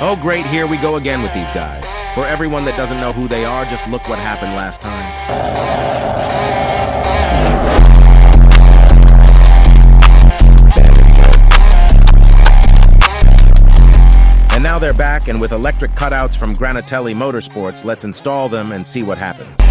Oh great, here we go again with these guys. For everyone that doesn't know who they are, just look what happened last time. And now they're back, and with electric cutouts from Granatelli Motor Sports, let's install them and see what happens.